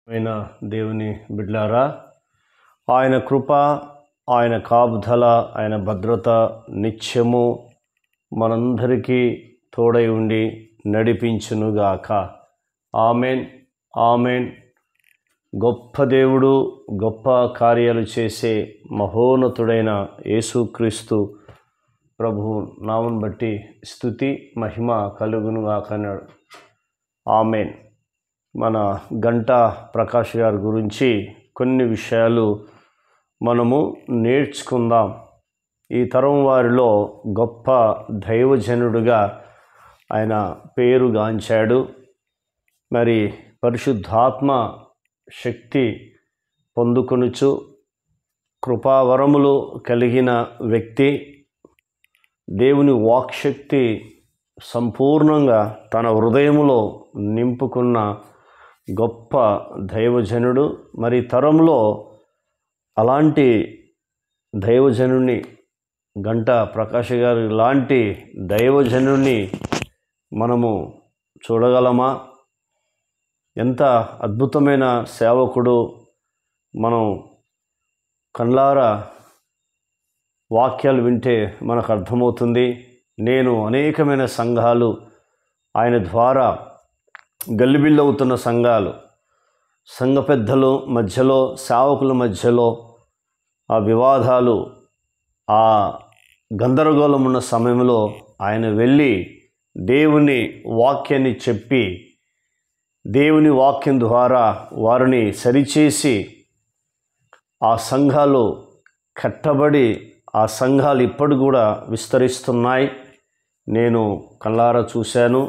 అయిన దేవుని బిడ్లారా, ఆయన కృప, ఆయన కాపుదల, ఆయన భద్రత నిత్యము మనందరికీ తోడై ఉండి నడిపించునుగాక. Amen, amen. గొప్ప దేవుడు, గొప్ప కార్యాలు చేసే మహోన్నతుడైన యేసుక్రీస్తు ప్రభు నామం బట్టి స్తుతి మహిమ కలుగునుగాక అన్నాడు. ఆమెన్. మన గంటా ప్రకాష్ గారి గురించి కొన్ని విషయాలు మనము నేర్చుకుందాం. ఈ తరం వారిలో గొప్ప దైవజనుడుగా ఆయన పేరుగాంచాడు. మరి పరిశుద్ధాత్మ శక్తి పొందుకొనుచు కృపావరములు కలిగిన వ్యక్తి, దేవుని వాక్శక్తి సంపూర్ణంగా తన హృదయములో నింపుకున్న గొప్ప దైవజనుడు. మరి తరంలో అలాంటి దైవజనుని, గంటా ప్రకాష్ గారు లాంటి దైవజనుని మనము చూడగలమా? ఎంత అద్భుతమైన సేవకుడు! మనం కళ్ళారా వాక్యాలు వింటే మనకు అర్థమవుతుంది. నేను అనేకమైన సంఘాలు ఆయన ద్వారా గల్లిబిల్లవుతున్న సంఘాలు, సంఘ పెద్దలు మధ్యలో, సేవకుల మధ్యలో ఆ వివాదాలు, ఆ గందరగోళం ఉన్న సమయంలో ఆయన వెళ్ళి దేవుని వాక్యాన్ని చెప్పి, దేవుని వాక్యం ద్వారా వారిని సరిచేసి ఆ సంఘాలు కట్టబడి ఆ సంఘాలు ఇప్పటి కూడా విస్తరిస్తున్నాయి. నేను కళ్ళారా చూశాను.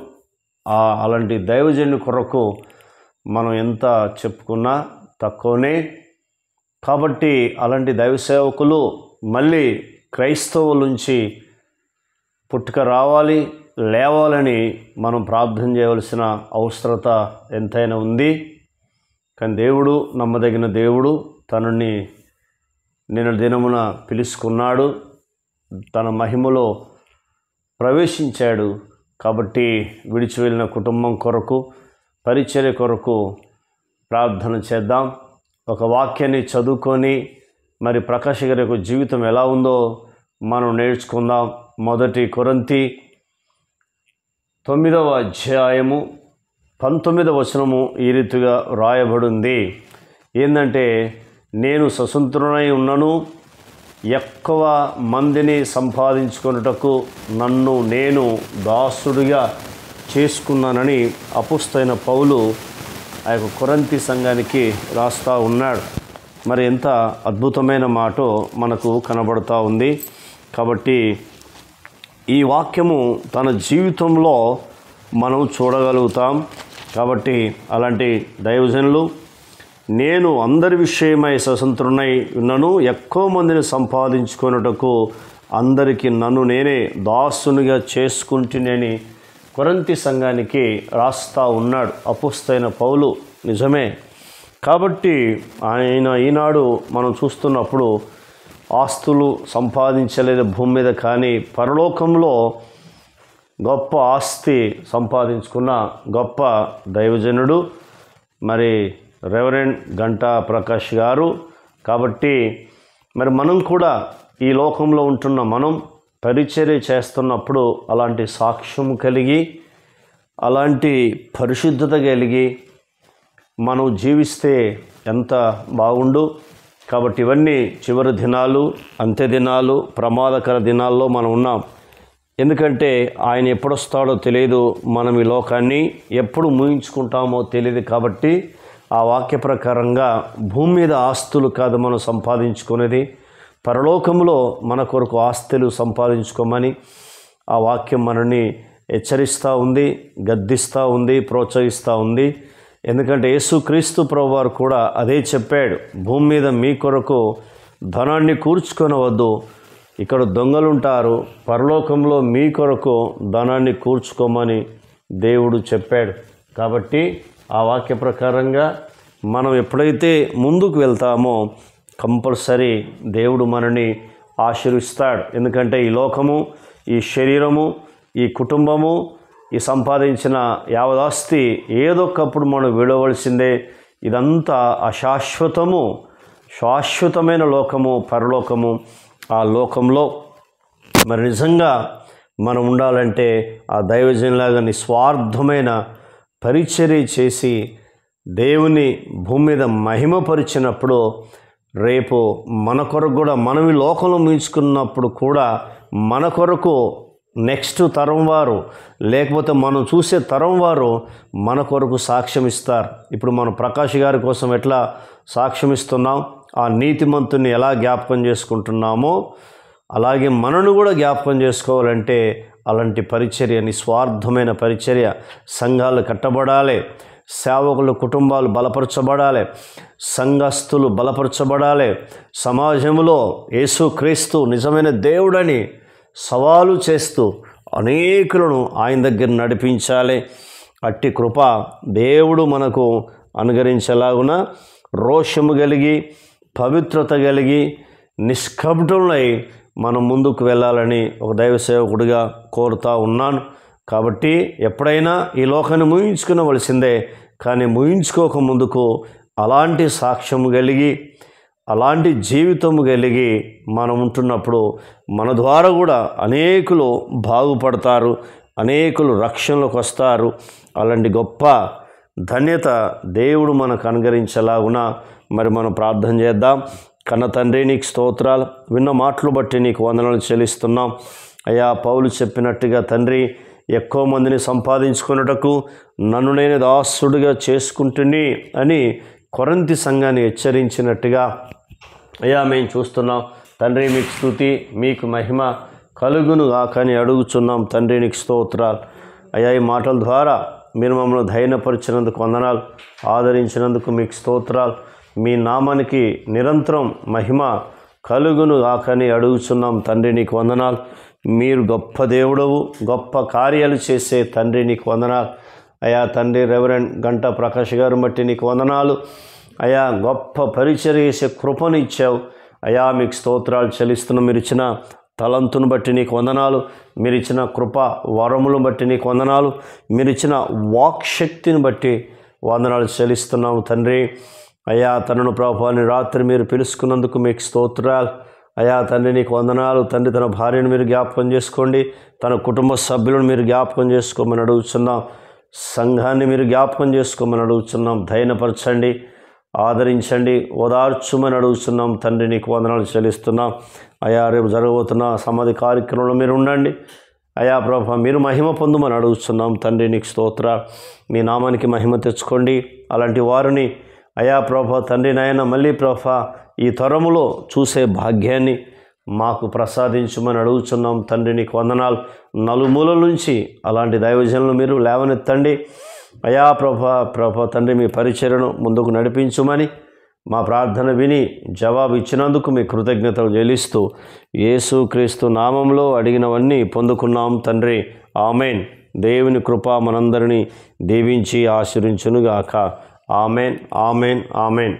అలాంటి దైవజనుని కొరకు మనం ఎంత చెప్పుకున్నా తక్కువనే. కాబట్టి అలాంటి దైవ సేవకులు మళ్ళీ క్రైస్తవుల నుంచి పుట్టుక రావాలి, లేవాలని మనం ప్రార్థన చేయవలసిన అవసరత ఎంతైనా ఉంది. కానీ దేవుడు నమ్మదగిన దేవుడు. తనని నిన్న దినమున పిలుచుకున్నాడు, తన మహిమలో ప్రవేశించాడు. కాబట్టి విడిచి వెళ్ళిన కుటుంబం కొరకు, పరిచర్య కొరకు ప్రార్థన చేద్దాం. ఒక వాక్యాన్ని చదువుకొని మరి ప్రకాష్ గారి యొక్క జీవితం ఎలా ఉందో మనం నేర్చుకుందాం. 1 కొరింథీ 9వ అధ్యాయము 19వ వచనము ఈ రీతిగా రాయబడింది. ఏంటంటే, నేను స్వతంత్రునై ఉన్నను, ఎక్కువ మందిని సంపాదించుకొనుటకు నన్ను నేను దాసుడిగా చేసుకున్నానని అపుస్తైన పౌలు ఆ యొక్క కొరింథీ సంఘానికి రాస్తూ ఉన్నాడు. మరి ఎంత అద్భుతమైన మాటో మనకు కనబడుతూ ఉంది. కాబట్టి ఈ వాక్యము తన జీవితంలో మనం చూడగలుగుతాం. కాబట్టి అలాంటి దైవజనులు, నేను అందరి విషయమై స్వతంత్రునై ఉన్నను, ఎక్కువ మందిని సంపాదించుకొనుటకు అందరికీ నన్ను నేనే దాసునిగా చేసుకుంటునేని కొరింథీ సంఘానికి రాస్తా ఉన్నాడు అపుస్తైన పౌలు. నిజమే. కాబట్టి ఆయన ఈనాడు మనం చూస్తున్నప్పుడు ఆస్తులు సంపాదించలేదు భూమి మీద, కానీ పరలోకంలో గొప్ప ఆస్తి సంపాదించుకున్న గొప్ప దైవజనుడు మరి రెవరెండ్ గంటా ప్రకాష్ గారు. కాబట్టి మరి మనం కూడా ఈ లోకంలో ఉంటున్న మనం పరిచర్య చేస్తున్నప్పుడు అలాంటి సాక్ష్యం కలిగి, అలాంటి పరిశుద్ధత కలిగి మనం జీవిస్తే ఎంత బాగుండు. కాబట్టి ఇవన్నీ చివరి దినాలు, అంత్య దినాలు, ప్రమాదకర దినాల్లో మనం ఉన్నాం. ఎందుకంటే ఆయన ఎప్పుడొస్తాడో తెలియదు, మనం ఈ లోకాన్ని ఎప్పుడు ముగించుకుంటామో తెలియదు. కాబట్టి ఆ వాక్య ప్రకారంగా భూమి మీద ఆస్తులు కాదు మనం సంపాదించుకునేది, పరలోకంలో మన కొరకు ఆస్తులు సంపాదించుకోమని ఆ వాక్యం మనల్ని హెచ్చరిస్తూ ఉంది, గద్దిస్తూ ఉంది, ప్రోత్సహిస్తూ ఉంది. ఎందుకంటే యేసుక్రీస్తు ప్రభువారు కూడా అదే చెప్పాడు. భూమి మీద మీ కొరకు ధనాన్ని కూర్చుకొనవద్దు, ఇక్కడ దొంగలుంటారు, పరలోకంలో మీ కొరకు ధనాన్ని కూర్చుకోమని దేవుడు చెప్పాడు. కాబట్టి ఆ వాక్య ప్రకారంగా మనం ఎప్పుడైతే ముందుకు వెళ్తామో కంపల్సరీ దేవుడు మనని ఆశీర్వదిస్తాడు. ఎందుకంటే ఈ లోకము, ఈ శరీరము, ఈ కుటుంబము, ఈ సంపాదించిన యావదాస్తి ఏదొకప్పుడు మనం విడవలసిందే. ఇదంతా అశాశ్వతము. శాశ్వతమైన లోకము పరలోకము. ఆ లోకంలో మరి నిజంగా మనం ఉండాలంటే ఆ దైవజనులాగా నిస్వార్థమైన పరిచర్య చేసి దేవుని భూమి మీద మహిమపరిచినప్పుడు రేపు మన కొరకు కూడా మనం ఈ లోకంలో ముగించుకున్నప్పుడు కూడా మన కొరకు నెక్స్ట్ తరం వారు లేకపోతే మనం చూసే తరం వారు మన కొరకు సాక్ష్యం ఇస్తారు. ఇప్పుడు మనం ప్రకాష్ గారి కోసం ఎట్లా సాక్ష్యం ఇస్తున్నాం, ఆ నీతిమంతుని ఎలా జ్ఞాపకం చేసుకుంటున్నామో అలాగే మనను కూడా జ్ఞాపకం చేసుకోవాలంటే అలాంటి పరిచర్య, నిస్వార్థమైన పరిచర్య. సంఘాలు కట్టబడాలి, సేవకుల కుటుంబాలు బలపరచబడాలి, సంఘస్థులు బలపరచబడాలి. సమాజంలో యేసుక్రీస్తు నిజమైన దేవుడని సవాలు చేస్తూ అనేకులను ఆయన దగ్గర నడిపించాలి. అట్టి కృప దేవుడు మనకు అనుగ్రహించేలాగున రోషము కలిగి పవిత్రత కలిగి నిష్కపటులై మనం ముందుకు వెళ్ళాలని ఒక దైవ సేవకుడిగా కోరుతా ఉన్నాను. కాబట్టి ఎప్పుడైనా ఈ లోకాన్ని ముగించుకునవలసిందే, కానీ ముగించుకోక ముందుకు అలాంటి సాక్ష్యము కలిగి అలాంటి జీవితము కలిగి మనం ఉంటున్నప్పుడు మన ద్వారా కూడా అనేకులు బాగుపడతారు, అనేకులు రక్షణలోకి వస్తారు. అలాంటి గొప్ప ధన్యత దేవుడు మనకు అనుగ్రహించేలాగున మరి మనం ప్రార్థన చేద్దాం. కన్న తండ్రి, నీకు స్తోత్రాలు. విన్న మాటలు బట్టి నీకు వందనాలు చెల్లిస్తున్నాం. అయ్యా, పౌలు చెప్పినట్టుగా తండ్రి, ఎక్కువ మందిని సంపాదించుకున్నటకు నన్ను నేను దాసుడిగా చేసుకుంటుని అని కొరింథీ సంఘాన్ని హెచ్చరించినట్టుగా అయ్యా మేము చూస్తున్నాం. తండ్రి, మీకు స్తుతి, మీకు మహిమ కలుగును గాకని అడుగుచున్నాం. తండ్రి, నీకు స్తోత్రాలు. అయ్యా, ఈ మాటల ద్వారా మీరు మమ్మల్ని ధైర్యపరిచినందుకు వందనాలు, ఆదరించినందుకు మీకు స్తోత్రాలు. మీ నామానికి నిరంతరం మహిమ కలుగును గాకని అడుగుచున్నాం. తండ్రి, నీకు వందనాలు. మీరు గొప్ప దేవుడవు, గొప్ప కార్యాలు చేసే తండ్రి, నీకు వందనాలు. అయ్యా తండ్రి, రెవరెండ్ గంటా ప్రకాష్ గారు బట్టి నీకు వందనాలు. అయ్యా, గొప్ప పరిచర్య చేసే కృపను ఇచ్చావు. అయ్యా, మీకు స్తోత్రాలు చెల్లిస్తున్నాం. మీరు ఇచ్చిన తలంతును బట్టి నీకు వందనాలు, మీరు ఇచ్చిన కృప వరములను బట్టి నీకు వందనాలు, మీరు ఇచ్చిన వాక్శక్తిని బట్టి వందనాలు చెల్లిస్తున్నాము తండ్రి. అయ్యా తనను ప్రభువాని రాత్రి మీరు పిలుచుకున్నందుకు మీకు స్తోత్రాలు. అయ్యా తండ్రి, నీకు వందనాలు. తండ్రి, తన భార్యను మీరు జ్ఞాపకం చేసుకోండి, తన కుటుంబ సభ్యులను మీరు జ్ఞాపకం చేసుకోమని అడుగుతున్నాం. సంఘాన్ని మీరు జ్ఞాపకం చేసుకోమని అడుగుతున్నాం. ధైర్యపరచండి, ఆదరించండి, ఓదార్చుమని అడుగుతున్నాం. తండ్రి, నీకు వందనాలు చెల్లిస్తున్నాం. అయ్యా, రేపు జరగబోతున్న సమాధి కార్యక్రమంలో మీరు ఉండండి. అయ్యా ప్రభా, మీరు మహిమ పొందుమని అడుగుతున్నాం. తండ్రి, నీకు స్తోత్ర. మీ నామానికి మహిమ తెచ్చుకోండి. అలాంటి వారిని అయ్యా ప్రభా తండ్రి నాయన మళ్ళీ ప్రభా ఈ తరములో చూసే భాగ్యాన్ని మాకు ప్రసాదించమని అడుగుతున్నాం. తండ్రి, నీకు వందనాలు. నలుమూలల నుంచి అలాంటి దైవజనులు మీరు లేవనెత్తండి. అయా ప్రభా తండ్రి, మీ పరిచర్యను ముందుకు నడిపించుమని మా ప్రార్థన విని జవాబు ఇచ్చినందుకు మీ కృతజ్ఞతలు చెల్లిస్తూ యేసుక్రీస్తు నామంలో అడిగినవన్నీ పొందుకున్నాం తండ్రి. ఆమెన్. దేవుని కృప మనందరినీ దీవించి ఆశీర్వించునుగాక. Amen, amen, amen.